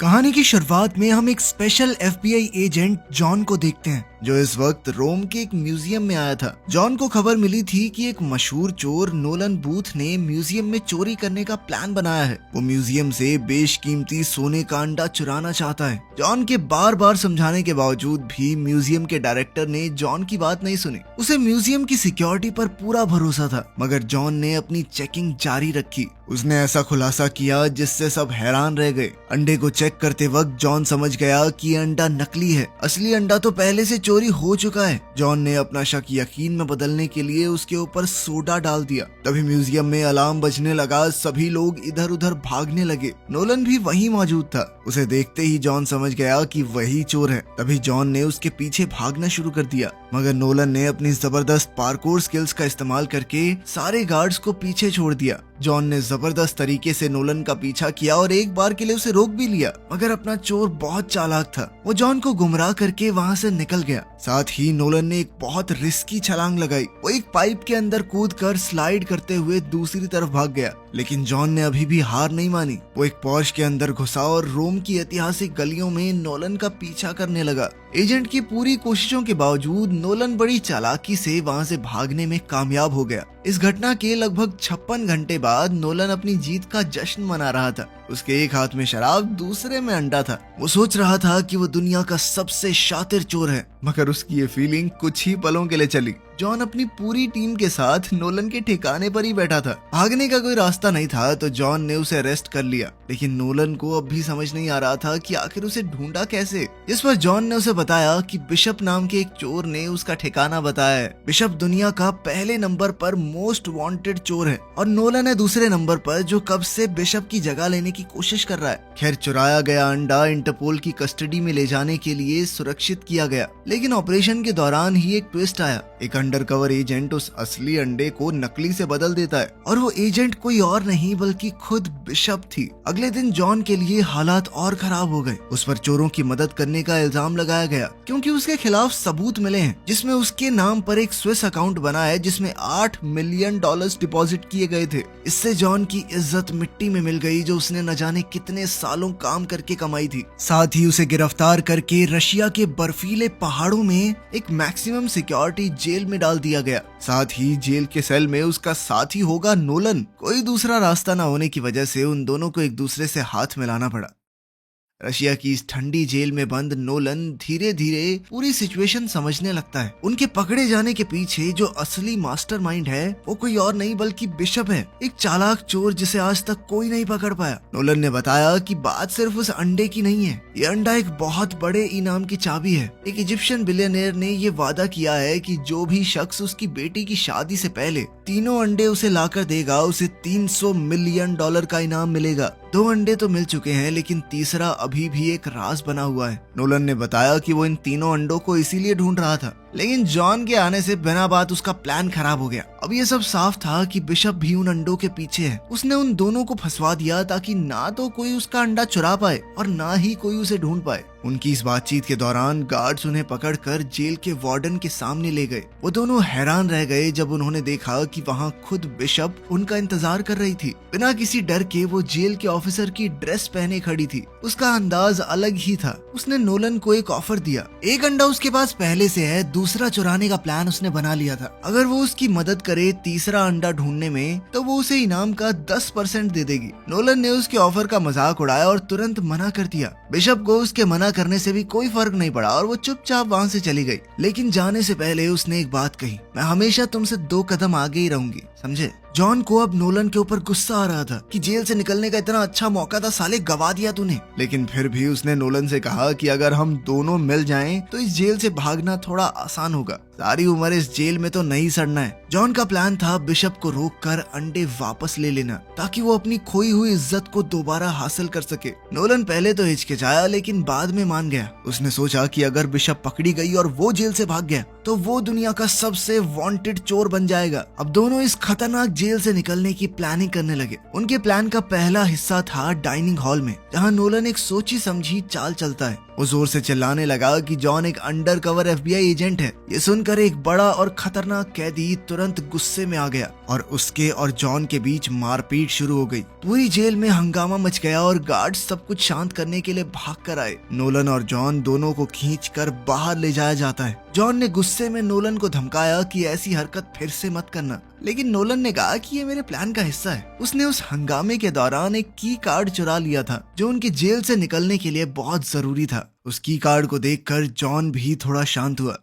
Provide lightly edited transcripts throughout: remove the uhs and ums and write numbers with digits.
कहानी की शुरुआत में हम एक स्पेशल एफबीआई एजेंट जॉन को देखते हैं जो इस वक्त रोम के एक म्यूजियम में आया था। जॉन को खबर मिली थी कि एक मशहूर चोर नोलन बूथ ने म्यूजियम में चोरी करने का प्लान बनाया है। वो म्यूजियम से बेशकीमती सोने का अंडा चुराना चाहता है। जॉन के बार बार समझाने के बावजूद भी म्यूजियम के डायरेक्टर ने जॉन की बात नहीं सुनी। उसे म्यूजियम की सिक्योरिटी पर पूरा भरोसा था, मगर जॉन ने अपनी चेकिंग जारी रखी। उसने ऐसा खुलासा किया जिससे सब हैरान रह गए। अंडे को चेक करते वक्त जॉन समझ गया कि ये अंडा नकली है, असली अंडा तो पहले से चोरी हो चुका है। जॉन ने अपना शक यकीन में बदलने के लिए उसके ऊपर सोडा डाल दिया। तभी म्यूजियम में अलार्म बजने लगा, सभी लोग इधर उधर भागने लगे। नोलन भी वहीं मौजूद था। उसे देखते ही जॉन समझ गया कि वही चोर है। तभी जॉन ने उसके पीछे भागना शुरू कर दिया, मगर नोलन ने अपनी जबरदस्त पार्कोर स्किल्स का इस्तेमाल करके सारे गार्ड्स को पीछे छोड़ दिया। जॉन ने जबरदस्त तरीके से नोलन का पीछा किया और एक बार के लिए उसे रोक भी लिया, मगर अपना चोर बहुत चालाक था। वो जॉन को गुमराह करके वहाँ से निकल गया। साथ ही नोलन ने एक बहुत रिस्की छलांग लगाई। वो एक पाइप के अंदर कूदकर स्लाइड करते हुए दूसरी तरफ भाग गया, लेकिन जॉन ने अभी भी हार नहीं मानी। वो एक पोर्श के अंदर घुसा और रोम की ऐतिहासिक गलियों में नोलन का पीछा करने लगा। एजेंट की पूरी कोशिशों के बावजूद नोलन बड़ी चालाकी से वहाँ से भागने में कामयाब हो गया। इस घटना के लगभग 56 घंटे बाद नोलन अपनी जीत का जश्न मना रहा था। उसके एक हाथ में शराब, दूसरे में अंडा था। वो सोच रहा था कि वो दुनिया का सबसे शातिर चोर है, मगर उसकी ये फीलिंग कुछ ही पलों के लिए चली। जॉन अपनी पूरी टीम के साथ नोलन के ठिकाने पर ही बैठा था। भागने का कोई रास्ता नहीं था, तो जॉन ने उसे अरेस्ट कर लिया। लेकिन नोलन को अब भी समझ नहीं आ रहा था कि आखिर उसे ढूंढा कैसे। इस पर जॉन ने उसे बताया कि बिशप नाम के एक चोर ने उसका ठिकाना बताया है। बिशप दुनिया का पहले नंबर पर मोस्ट वांटेड चोर है और नोलन है दूसरे नंबर पर, जो कब से बिशप की जगह लेने की कोशिश कर रहा है। खैर, चुराया गया अंडा इंटरपोल की कस्टडी में ले जाने के लिए सुरक्षित किया गया, लेकिन ऑपरेशन के दौरान ही एक ट्विस्ट आया। एक अंडरकवर एजेंट उस असली अंडे को नकली से बदल देता है, और वो एजेंट कोई और नहीं बल्कि खुद बिशप थी। अगले दिन जॉन के लिए हालात और खराब हो गए। उस पर चोरों की मदद करने का इल्जाम लगाया गया, क्योंकि उसके खिलाफ सबूत मिले हैं जिसमें उसके नाम पर एक स्विस अकाउंट बना है जिसमें $8 मिलियन डिपॉजिट किए गए थे। इससे जॉन की इज्जत मिट्टी में मिल गई, जो उसने न जाने कितने सालों काम करके कमाई थी। साथ ही उसे गिरफ्तार करके रशिया के बर्फीले पहाड़ों में एक मैक्सिमम सिक्योरिटी जेल में डाल दिया गया। साथ ही जेल के सेल में उसका साथी होगा नोलन। कोई दूसरा रास्ता न होने की वजह से उन दोनों को एक दूसरे से हाथ मिलाना पड़ा। रशिया की इस ठंडी जेल में बंद नोलन धीरे धीरे पूरी सिचुएशन समझने लगता है। उनके पकड़े जाने के पीछे जो असली मास्टरमाइंड है वो कोई और नहीं बल्कि बिशप है, एक चालाक चोर जिसे आज तक कोई नहीं पकड़ पाया। नोलन ने बताया कि बात सिर्फ उस अंडे की नहीं है, ये अंडा एक बहुत बड़े इनाम की चाबी है। एक इजिप्शियन बिलियनियर ने ये वादा किया है कि जो भी शख्स उसकी बेटी की शादी से पहले तीनों अंडे उसे लाकर देगा, उसे $300 मिलियन का इनाम मिलेगा। 2 अंडे तो मिल चुके हैं, लेकिन तीसरा अभी भी एक राज बना हुआ है। नोलन ने बताया कि वो इन तीनों अंडों को इसीलिए ढूंढ रहा था, लेकिन जॉन के आने से बिना बात उसका प्लान खराब हो गया। अब ये सब साफ था कि बिशप भी उन अंडों के पीछे है। उसने उन दोनों को फंसवा दिया ताकि ना तो कोई उसका अंडा चुरा पाए और ना ही कोई उसे ढूंढ पाए। उनकी इस बातचीत के दौरान गार्ड्स उन्हें पकड़कर जेल के वार्डन के सामने ले गए। वो दोनों हैरान रह गए जब उन्होंने देखा कि वहाँ खुद बिशप उनका इंतजार कर रही थी। बिना किसी डर के वो जेल के ऑफिसर की ड्रेस पहने खड़ी थी। उसका अंदाज अलग ही था। उसने नोलन को एक ऑफर दिया। एक अंडा उसके पास पहले से है, दूसरा चुराने का प्लान उसने बना लिया था। अगर वो उसकी मदद करे तीसरा अंडा ढूंढने में, तो वो उसे इनाम का 10% दे देगी। नोलन ने उसके ऑफर का मजाक उड़ाया और तुरंत मना कर दिया। बिशप को उसके मना करने से भी कोई फर्क नहीं पड़ा और वो चुपचाप वहाँ से चली गई। लेकिन जाने से पहले उसने एक बात कही, मैं हमेशा तुमसे 2 कदम आगे ही रहूंगी, समझे? जॉन को अब नोलन के ऊपर गुस्सा आ रहा था कि जेल से निकलने का इतना अच्छा मौका था, साले गवा दिया तूने। लेकिन फिर भी उसने नोलन से कहा कि अगर हम दोनों मिल जाएं तो इस जेल से भागना थोड़ा आसान होगा। सारी उम्र इस जेल में तो नहीं सड़ना है। जॉन का प्लान था बिशप को रोककर अंडे वापस ले लेना, ताकि वो अपनी खोई हुई इज्जत को दोबारा हासिल कर सके। नोलन पहले तो हिचकिचाया, लेकिन बाद में मान गया। उसने सोचा कि अगर बिशप पकड़ी गई और वो जेल से भाग गया तो वो दुनिया का सबसे वांटेड चोर बन जाएगा। अब दोनों इस खतरनाक जेल से निकलने की प्लानिंग करने लगे। उनके प्लान का पहला हिस्सा था डाइनिंग हॉल में, जहाँ नोलन एक सोची समझी चाल चलता है। वो जोर से चिल्लाने लगा कि जॉन एक अंडरकवर एफबीआई एजेंट है। ये सुनकर सुनकर एक बड़ा और खतरनाक कैदी तुरंत गुस्से में आ गया और उसके और जॉन के बीच मारपीट शुरू हो गई। पूरी जेल में हंगामा मच गया और गार्ड्स सब कुछ शांत करने के लिए भाग कर आए। नोलन और जॉन दोनों को खींचकर बाहर ले जाया जाता है। जॉन ने गुस्से में नोलन को धमकाया कि ऐसी हरकत फिर से मत करना, लेकिन नोलन ने कहा कि ये मेरे प्लान का हिस्सा है। उसने उस हंगामे के दौरान एक की कार्ड चुरा लिया था जो उनकी जेल से निकलने के लिए बहुत जरूरी था। उस की कार्ड को देखकर जॉन भी थोड़ा शांत हुआ।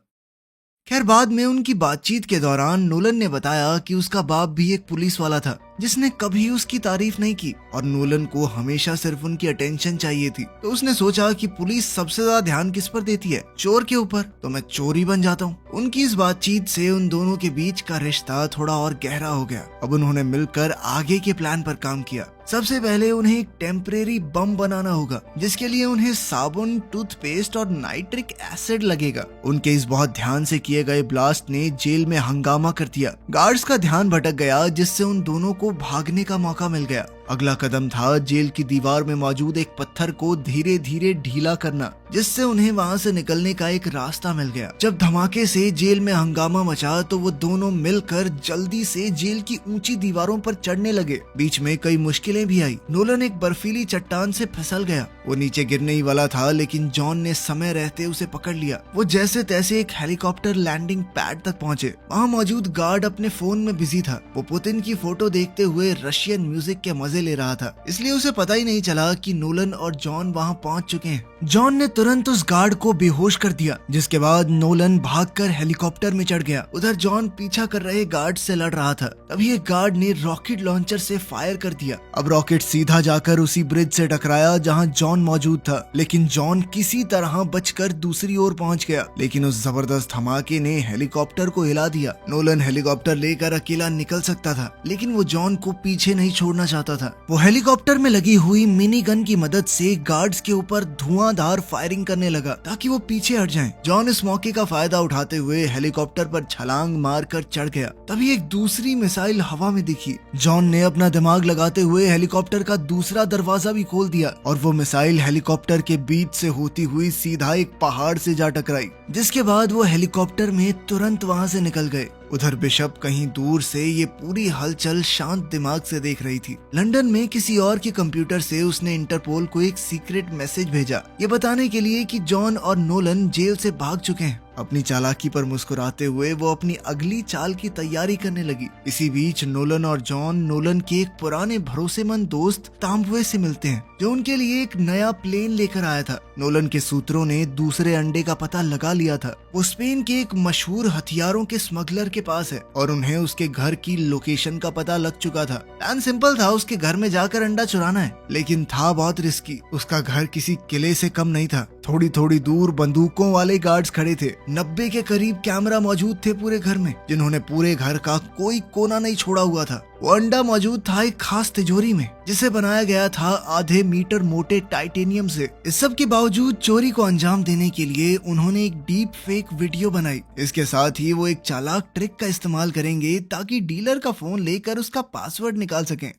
खैर, बाद में उनकी बातचीत के दौरान नोलन ने बताया कि उसका बाप भी एक पुलिस वाला था जिसने कभी उसकी तारीफ नहीं की और नोलन को हमेशा सिर्फ उनकी अटेंशन चाहिए थी। तो उसने सोचा कि पुलिस सबसे ज्यादा ध्यान किस पर देती है, चोर के ऊपर, तो मैं चोर ही बन जाता हूँ। उनकी इस बातचीत से उन दोनों के बीच का रिश्ता थोड़ा और गहरा हो गया। अब उन्होंने मिलकर आगे के प्लान पर काम किया। सबसे पहले उन्हें एक टेम्परेरी बम बनाना होगा जिसके लिए उन्हें साबुन, टूथपेस्ट और नाइट्रिक एसिड लगेगा। उनके इस बहुत ध्यान से किए गए ब्लास्ट ने जेल में हंगामा कर दिया। गार्ड्स का ध्यान भटक गया जिससे उन दोनों को भागने का मौका मिल गया। अगला कदम था जेल की दीवार में मौजूद एक पत्थर को धीरे धीरे ढीला करना जिससे उन्हें वहां से निकलने का एक रास्ता मिल गया। जब धमाके से जेल में हंगामा मचा तो वो दोनों मिलकर जल्दी से जेल की ऊंची दीवारों पर चढ़ने लगे। बीच में कई मुश्किलें भी आई। नोलन एक बर्फीली चट्टान से फिसल गया। वो नीचे गिरने ही वाला था लेकिन जॉन ने समय रहते उसे पकड़ लिया। वो जैसे तैसे एक हेलीकॉप्टर लैंडिंग पैड तक पहुंचे। वहाँ मौजूद गार्ड अपने फोन में बिजी था। वो पुतिन की फोटो देखते हुए रशियन म्यूजिक के मजे ले रहा था, इसलिए उसे पता ही नहीं चला कि नोलन और जॉन वहाँ पहुंच चुके हैं। जॉन ने तुरंत उस गार्ड को बेहोश कर दिया जिसके बाद नोलन भागकर हेलीकॉप्टर में चढ़ गया। उधर जॉन पीछा कर रहे गार्ड से लड़ रहा था। तभी एक गार्ड ने रॉकेट लॉन्चर से फायर कर दिया। अब रॉकेट सीधा जाकर उसी ब्रिज से टकराया जहां जॉन मौजूद था, लेकिन जॉन किसी तरह बचकर दूसरी ओर पहुंच गया। लेकिन उस जबरदस्त धमाके ने हेलीकॉप्टर को हिला दिया। नोलन हेलीकॉप्टर लेकर अकेला निकल सकता था लेकिन वो जॉन को पीछे नहीं छोड़ना चाहता था। वो हेलीकॉप्टर में लगी हुई मिनी गन की मदद से गार्ड्स के ऊपर धुआंधार फायरिंग करने लगा ताकि वो पीछे हट जाएं। जॉन इस मौके का फायदा उठाते हुए हेलीकॉप्टर पर छलांग मारकर चढ़ गया। तभी एक दूसरी मिसाइल हवा में दिखी। जॉन ने अपना दिमाग लगाते हुए हेलीकॉप्टर का दूसरा दरवाजा भी खोल दिया और वो मिसाइल हेलीकॉप्टर के बीच से होती हुई सीधा एक पहाड़ से जा टकराई, जिसके बाद वो हेलीकॉप्टर में तुरंत वहां से निकल गए। उधर बिशप कहीं दूर से ये पूरी हलचल शांत दिमाग से देख रही थी। लंदन में किसी और के कंप्यूटर से उसने इंटरपोल को एक सीक्रेट मैसेज भेजा, ये बताने के लिए कि जॉन और नोलन जेल से भाग चुके हैं। अपनी चालाकी पर मुस्कुराते हुए वो अपनी अगली चाल की तैयारी करने लगी। इसी बीच नोलन और जॉन नोलन के एक पुराने भरोसेमंद दोस्त तांबुए से मिलते हैं जो उनके लिए एक नया प्लेन लेकर आया था। नोलन के सूत्रों ने दूसरे अंडे का पता लगा लिया था। वो स्पेन के एक मशहूर हथियारों के स्मगलर के पास है और उन्हें उसके घर की लोकेशन का पता लग चुका था। प्लान सिंपल था, उसके घर में जाकर अंडा चुराना है, लेकिन था बहुत रिस्की। उसका घर किसी किले से कम नहीं था। थोड़ी थोड़ी दूर बंदूकों वाले गार्ड्स खड़े थे। 90 के करीब कैमरा मौजूद थे पूरे घर में, जिन्होंने पूरे घर का कोई कोना नहीं छोड़ा हुआ था। वो अंडा मौजूद था एक खास तिजोरी में जिसे बनाया गया था आधे मीटर मोटे टाइटेनियम से। इस सब के बावजूद चोरी को अंजाम देने के लिए उन्होंने एक डीप फेक वीडियो बनाई। इसके साथ ही वो एक चालाक ट्रिक का इस्तेमाल करेंगे ताकि डीलर का फोन लेकर उसका पासवर्ड निकाल सकें।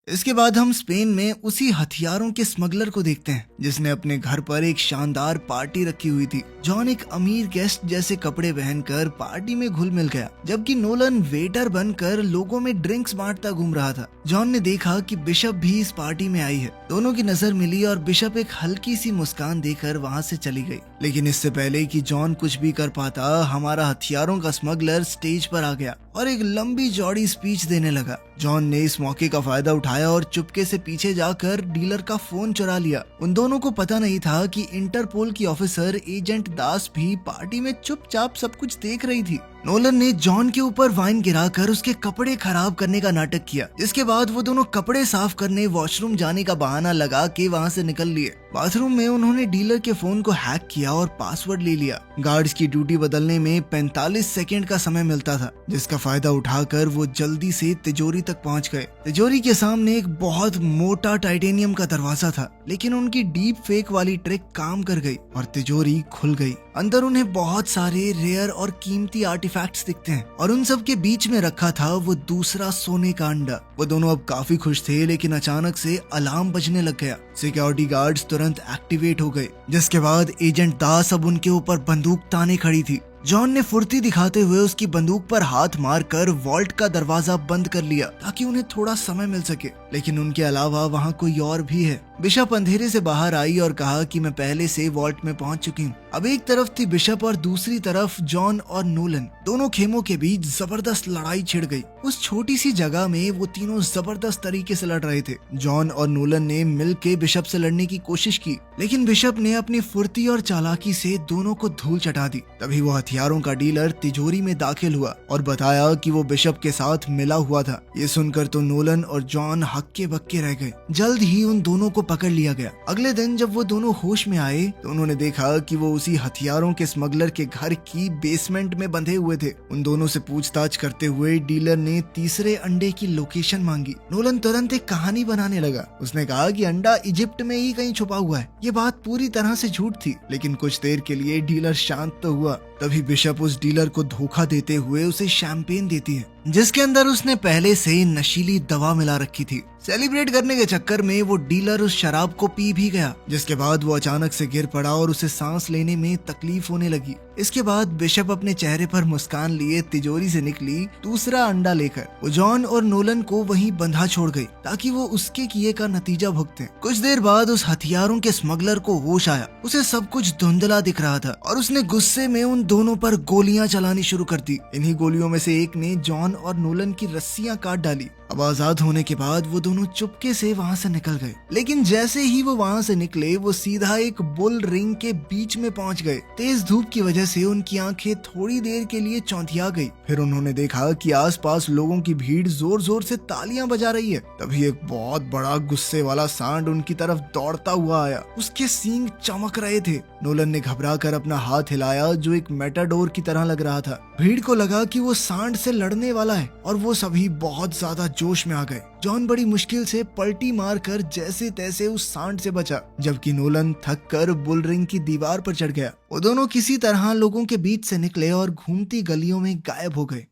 इसके बाद हम स्पेन में उसी हथियारों के स्मगलर को देखते हैं जिसने अपने घर पर एक शानदार पार्टी रखी हुई थी। जॉन एक अमीर गेस्ट जैसे कपड़े पहनकर पार्टी में घुल मिल गया, जबकि नोलन वेटर बनकर लोगों में ड्रिंक्स बांटता घूम रहा था। जॉन ने देखा कि बिशप भी इस पार्टी में आई है। दोनों की नजर मिली और बिशप एक हल्की सी मुस्कान देकर वहाँ से चली गई। लेकिन इससे पहले कि जॉन कुछ भी कर पाता, हमारा हथियारों का स्मगलर स्टेज पर आ गया और एक लंबी चौड़ी स्पीच देने लगा। जॉन ने इस मौके का फायदा उठाया और चुपके से पीछे जाकर डीलर का फोन चुरा लिया। उन दोनों को पता नहीं था कि इंटरपोल की ऑफिसर एजेंट दास भी पार्टी में चुपचाप सब कुछ देख रही थी। नोलन ने जॉन के ऊपर वाइन गिराकर उसके कपड़े खराब करने का नाटक किया। इसके बाद वो दोनों कपड़े साफ करने वॉशरूम जाने का बहाना लगा के वहाँ से निकल लिए। बाथरूम में उन्होंने डीलर के फोन को हैक किया और पासवर्ड ले लिया। गार्ड्स की ड्यूटी बदलने में 45 सेकंड का समय मिलता था, जिसका फायदा उठाकर वो जल्दी से तिजोरी तक पहुंच गए। तिजोरी के सामने एक बहुत मोटा टाइटेनियम का दरवाजा था, लेकिन उनकी डीप फेक वाली ट्रिक काम कर गई और तिजोरी खुल गई। अंदर उन्हें बहुत सारे रेयर और कीमती आर्टिफैक्ट्स दिखते हैं और उन सब के बीच में रखा था वो दूसरा सोने का अंडा। वो दोनों अब काफी खुश थे, लेकिन अचानक से अलार्म बजने लग गया। सिक्योरिटी गार्ड्स तुरंत एक्टिवेट हो गए, जिसके बाद एजेंट दास अब उनके ऊपर बंदूक ताने खड़ी थी। जॉन ने फुर्ती दिखाते हुए उसकी बंदूक पर हाथ मारकर वॉल्ट का दरवाजा बंद कर लिया ताकि उन्हें थोड़ा समय मिल सके, लेकिन उनके अलावा वहाँ कोई और भी है। बिशप अंधेरे से बाहर आई और कहा कि मैं पहले से वॉल्ट में पहुंच चुकी हूँ। अब एक तरफ थी बिशप और दूसरी तरफ जॉन और नोलन। दोनों खेमों के बीच जबरदस्त लड़ाई छिड़ गई। उस छोटी सी जगह में वो तीनों जबरदस्त तरीके से लड़ रहे थे। जॉन और नोलन ने मिलके बिशप से लड़ने की कोशिश की, लेकिन बिशप ने अपनी फुर्ती और चालाकी से दोनों को धूल चटा दी। तभी वो हथियारों का डीलर तिजोरी में दाखिल हुआ और बताया कि वो बिशप के साथ मिला हुआ था। ये सुनकर तो नोलन और जॉन हक्के बक्के रह गए। जल्द ही उन दोनों को पकड़ लिया गया। अगले दिन जब वो दोनों होश में आए तो उन्होंने देखा कि वो उसी हथियारों के स्मगलर के घर की बेसमेंट में बंधे हुए थे। उन दोनों से पूछताछ करते हुए डीलर ने तीसरे अंडे की लोकेशन मांगी। नोलन तुरंत एक कहानी बनाने लगा। उसने कहा कि अंडा इजिप्ट में ही कहीं छुपा हुआ है। ये बात पूरी तरह से झूठ थी, लेकिन कुछ देर के लिए डीलर शांत तो हुआ। तभी बिशप उस डीलर को धोखा देते हुए उसे शैंपेन देती है, जिसके अंदर उसने पहले से नशीली दवा मिला रखी थी। सेलिब्रेट करने के चक्कर में वो डीलर उस शराब को पी भी गया, जिसके बाद वो अचानक से गिर पड़ा और उसे सांस लेने में तकलीफ होने लगी। इसके बाद बिशप अपने चेहरे पर मुस्कान लिए तिजोरी से निकली दूसरा अंडा लेकर। वो जॉन और नोलन को वहीं बंधा छोड़ गई ताकि वो उसके किए का नतीजा भुगते। कुछ देर बाद उस हथियारों के स्मगलर को होश आया। उसे सब कुछ धुंधला दिख रहा था और उसने गुस्से में उन दोनों पर गोलियां चलानी शुरू कर दी। इन्हीं गोलियों में से एक ने जॉन और नोलन की रस्सियां काट डाली। अब आजाद होने के बाद वो दोनों चुपके से वहाँ से निकल गए, लेकिन जैसे ही वो वहाँ से निकले वो सीधा एक बुल रिंग के बीच में पहुँच गए। तेज धूप की वजह से उनकी आंखें थोड़ी देर के लिए चौंधिया गई। फिर उन्होंने देखा कि आसपास लोगों की भीड़ जोर जोर से तालियां बजा रही है। तभी एक बहुत बड़ा गुस्से वाला सांड उनकी तरफ दौड़ता हुआ आया। उसके सींग चमक रहे थे। नोलन ने घबराकर अपना हाथ हिलाया जो एक मेटाडोर की तरह लग रहा था। भीड़ को लगा कि वो सांड से लड़ने वाला है और वो सभी बहुत ज्यादा जोश में आ गए। जॉन बड़ी मुश्किल से पलटी मारकर जैसे तैसे उस सांड से बचा, जबकि नोलन थक कर बुल रिंग की दीवार पर चढ़ गया। वो दोनों किसी तरह लोगों के बीच से निकले और घूमती गलियों में गायब हो गए।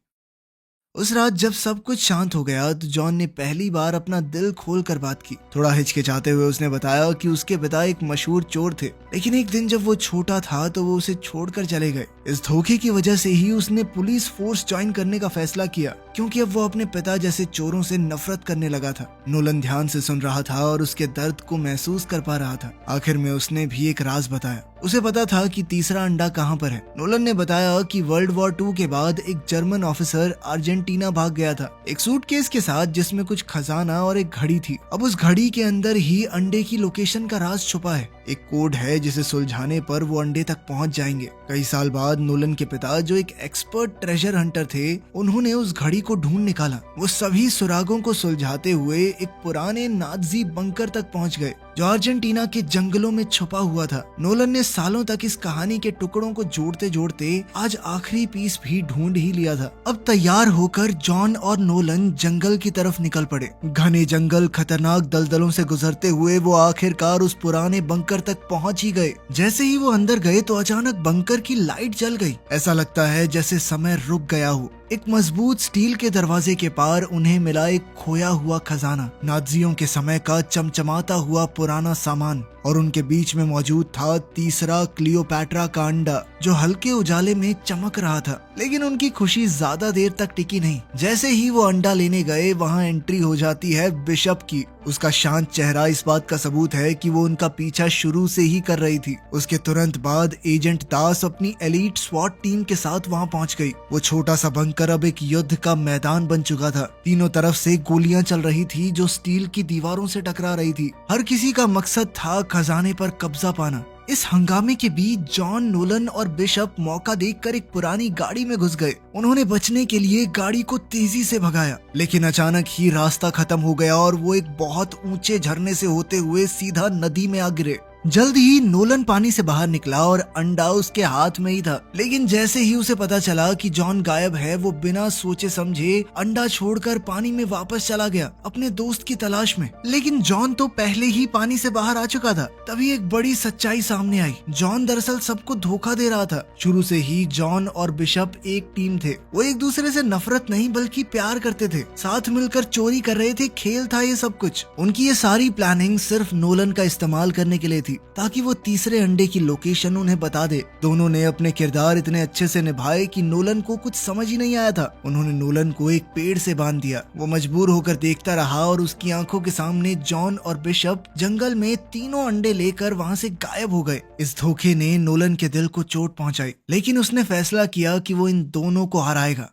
उस रात जब सब कुछ शांत हो गया तो जॉन ने पहली बार अपना दिल खोल कर बात की। थोड़ा हिचकिचाते हुए उसने बताया कि उसके पिता एक मशहूर चोर थे, लेकिन एक दिन जब वो छोटा था तो वो उसे छोड़कर चले गए। इस धोखे की वजह से ही उसने पुलिस फोर्स ज्वाइन करने का फैसला किया, क्योंकि अब वो अपने पिता जैसे चोरों से नफरत करने लगा था। नोलन ध्यान से सुन रहा था और उसके दर्द को महसूस कर पा रहा था। आखिर में उसने भी एक राज बताया। उसे पता था कि तीसरा अंडा कहाँ पर है। नोलन ने बताया कि वर्ल्ड वॉर 2 के बाद एक जर्मन ऑफिसर अर्जेंटीना भाग गया था, एक सूटकेस के साथ जिसमें कुछ खजाना और एक घड़ी थी। अब उस घड़ी के अंदर ही अंडे की लोकेशन का राज छुपा है। एक कोड है जिसे सुलझाने पर वो अंडे तक पहुंच जाएंगे। कई साल बाद नोलन के पिता, जो एक एक्सपर्ट ट्रेजर हंटर थे, उन्होंने उस घड़ी को ढूंढ निकाला। वो सभी सुरागों को सुलझाते हुए एक पुराने नाजी बंकर तक पहुंच गए जो अर्जेंटीना के जंगलों में छुपा हुआ था। नोलन ने सालों तक इस कहानी के टुकड़ों को जोड़ते जोड़ते आज आखिरी पीस भी ढूंढ ही लिया था। अब तैयार होकर जॉन और नोलन जंगल की तरफ निकल पड़े। घने जंगल, खतरनाक दलदलों से गुजरते हुए वो आखिरकार उस पुराने बंकर तक पहुंच ही गए। जैसे ही वो अंदर गए तो अचानक बंकर की लाइट जल गई। ऐसा लगता है जैसे समय रुक गया हो। एक मजबूत स्टील के दरवाजे के पार उन्हें मिला एक खोया हुआ खजाना, नाजियों के समय का चमचमाता हुआ पुराना सामान, और उनके बीच में मौजूद था तीसरा क्लियोपैट्रा का अंडा जो हल्के उजाले में चमक रहा था। लेकिन उनकी खुशी ज्यादा देर तक टिकी नहीं। जैसे ही वो अंडा लेने गए वहाँ एंट्री हो जाती है बिशप की। उसका शांत चेहरा इस बात का सबूत है कि वो उनका पीछा शुरू से ही कर रही थी। उसके तुरंत बाद एजेंट दास अपनी एलीट स्वॉट टीम के साथ वहाँ पहुँच गई। वो छोटा सा बंकर अब एक युद्ध का मैदान बन चुका था। तीनों तरफ से गोलियां चल रही थी जो स्टील की दीवारों से टकरा रही थी। हर किसी का मकसद था खजाने पर कब्जा पाना। इस हंगामे के बीच जॉन, नोलन और बिशप मौका देखकर एक पुरानी गाड़ी में घुस गए। उन्होंने बचने के लिए गाड़ी को तेजी से भगाया, लेकिन अचानक ही रास्ता खत्म हो गया और वो एक बहुत ऊंचे झरने से होते हुए सीधा नदी में आ गिरे। जल्द ही नोलन पानी से बाहर निकला और अंडा उसके हाथ में ही था। लेकिन जैसे ही उसे पता चला कि जॉन गायब है, वो बिना सोचे समझे अंडा छोड़कर पानी में वापस चला गया अपने दोस्त की तलाश में। लेकिन जॉन तो पहले ही पानी से बाहर आ चुका था। तभी एक बड़ी सच्चाई सामने आई। जॉन दरअसल सबको धोखा दे रहा था। शुरू से ही जॉन और बिशप एक टीम थे। वो एक दूसरे से नफरत नहीं बल्कि प्यार करते थे। साथ मिलकर चोरी कर रहे थे। खेल था ये सब कुछ। उनकी ये सारी प्लानिंग सिर्फ नोलन का इस्तेमाल करने के लिए थी। ताकि वो तीसरे अंडे की लोकेशन उन्हें बता दे। दोनों ने अपने किरदार इतने अच्छे से निभाए कि नोलन को कुछ समझ ही नहीं आया था। उन्होंने नोलन को एक पेड़ से बांध दिया। वो मजबूर होकर देखता रहा और उसकी आंखों के सामने जॉन और बिशप जंगल में तीनों अंडे लेकर वहाँ से गायब हो गए। इस धोखे ने नोलन के दिल को चोट पहुंचाई, लेकिन उसने फैसला किया कि वो इन दोनों को हराएगा।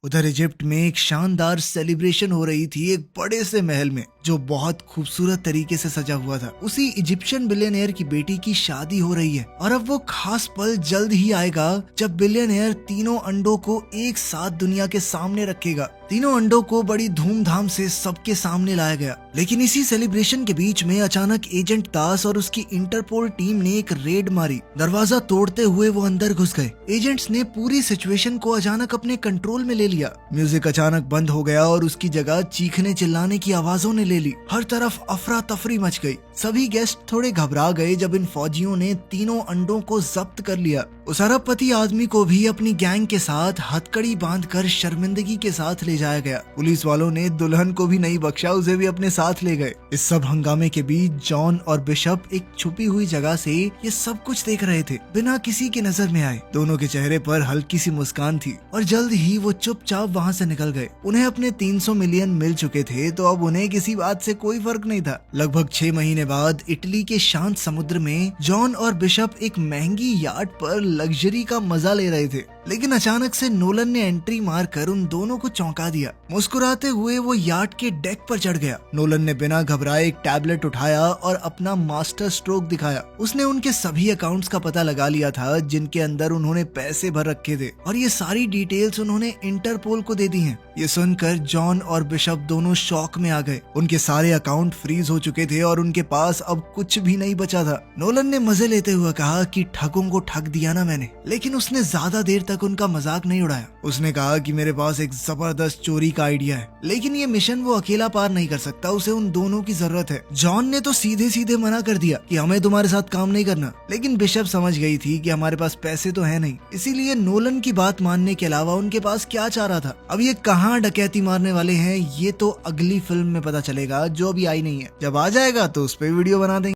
उधर इजिप्ट में एक शानदार सेलिब्रेशन हो रही थी एक बड़े से महल में, जो बहुत खूबसूरत तरीके से सजा हुआ था। उसी इजिप्शियन बिलियनियर की बेटी की शादी हो रही है और अब वो खास पल जल्द ही आएगा जब बिलियनियर तीनों अंडों को एक साथ दुनिया के सामने रखेगा। तीनों अंडों को बड़ी धूमधाम से सबके सामने लाया गया। लेकिन इसी सेलिब्रेशन के बीच में अचानक एजेंट दास और उसकी इंटरपोल टीम ने एक रेड मारी। दरवाजा तोड़ते हुए वो अंदर घुस गए। एजेंट्स ने पूरी सिचुएशन को अचानक अपने कंट्रोल में ले लिया। म्यूजिक अचानक बंद हो गया और उसकी जगह चीखने चिल्लाने की आवाजों ने ले ली। हर तरफ अफरा तफरी मच गई। सभी गेस्ट थोड़े घबरा गए जब इन फौजियों ने तीनों अंडों को जब्त कर लिया। उस अरबपति आदमी को भी अपनी गैंग के साथ हथकड़ी बांधकर शर्मिंदगी के साथ ले जाया गया। पुलिस वालों ने दुल्हन को भी नहीं बख्शा, उसे भी अपने साथ ले गए। इस सब हंगामे के बीच जॉन और बिशप एक छुपी हुई जगह से ये सब कुछ देख रहे थे, बिना किसी की नजर में आए। दोनों के चेहरे पर हल्की सी मुस्कान थी और जल्द ही वो चुपचाप वहाँ से निकल गए। उन्हें अपने 300 मिलियन मिल चुके थे, तो अब उन्हें किसी बात से कोई फर्क नहीं था। लगभग 6 महीने बाद इटली के शांत समुद्र में जॉन और बिशप एक महंगी याट पर लग्जरी का मजा ले रहे थे, लेकिन अचानक से नोलन ने एंट्री मारकर उन दोनों को चौंका दिया। मुस्कुराते हुए वो याट के डेक पर चढ़ गया। नोलन ने बिना घबराए एक टैबलेट उठाया और अपना मास्टर स्ट्रोक दिखाया। उसने उनके सभी अकाउंट्स का पता लगा लिया था जिनके अंदर उन्होंने पैसे भर रखे थे, और ये सारी डिटेल्स उन्होंने इंटरपोल को दे दी हैं। ये सुनकर जॉन और बिशप दोनों शॉक में आ गए। उनके सारे अकाउंट फ्रीज हो चुके थे और उनके पास अब कुछ भी नहीं बचा था। नोलन ने मजे लेते हुए कहा कि ठगों को ठग दिया ना मैंने, लेकिन उसने ज्यादा देर तक उनका मजाक नहीं उड़ाया। उसने कहा कि मेरे पास एक जबरदस्त चोरी का आइडिया है, लेकिन ये मिशन वो अकेला पार नहीं कर सकता, उसे उन दोनों की जरूरत है। जॉन ने तो सीधे सीधे मना कर दिया कि हमें तुम्हारे साथ काम नहीं करना, लेकिन बिशप समझ गई थी कि हमारे पास पैसे तो है नहीं, इसीलिए नोलन की बात मानने के अलावा उनके पास क्या चाह रहा था। अब ये कहाँ डकैती मारने वाले हैं ये तो अगली फिल्म में पता चलेगा, जो अभी आई नहीं है। जब आ जाएगा तो उस पर वीडियो बना देंगे।